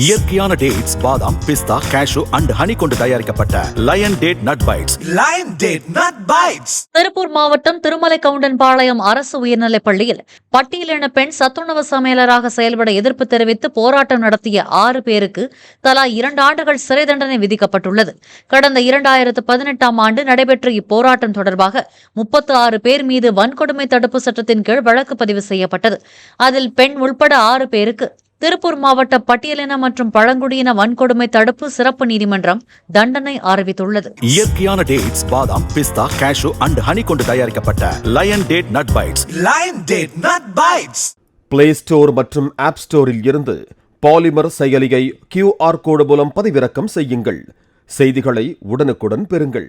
இயற்கையான டேட்ஸ், பாதாம், பிஸ்தா, cash and honey கொண்டு தயாரிக்கப்பட்ட lion date nut bites. Lion date nut bites. Tiruppur மாவட்டம் திருமலைக்கவுண்டன்பாளையம் அரசு உயர்நிலைப் பள்ளியில் பட்டியலின பெண் சத்துணவு சமையலராக செயல்பட எதிர்ப்பு தெரிவித்து போராட்டம் நடத்திய 6 பேருக்கு தலா 2 ஆண்டுகள் சிறை தண்டனை விதிக்கப்பட்டுள்ளது. கடந்த 2018ஆம் ஆண்டு நடைபெற்ற இப்போராட்டம் தொடர்பாக 36 பேர் மீது வன்கொடுமை தடுப்பு சட்டத்தின் கீழ் வழக்கு பதிவு செய்யப்பட்டது. அதில் பெண் உள்பட 6 பேருக்கு திருப்பூர் மாவட்ட பட்டியலின மற்றும் பழங்குடியின வன்கொடுமை தடுப்பு சிறப்பு நீதிமன்றம் தண்டனை அறிவித்துள்ளது. இயற்கையான டேட்ஸ், பாதாம், பிஸ்தா, கேஷு அண்ட் ஹனி கொண்டு தயாரிக்கப்பட்ட lion date nut bites. Lion date nut bites. Play Store மற்றும் ஆப் ஸ்டோரில் இருந்து பாலிமர் செயலியை QR கோடு மூலம் பதிவிறக்கம் செய்யுங்கள். செய்திகளை உடனுக்குடன் பெறுங்கள்.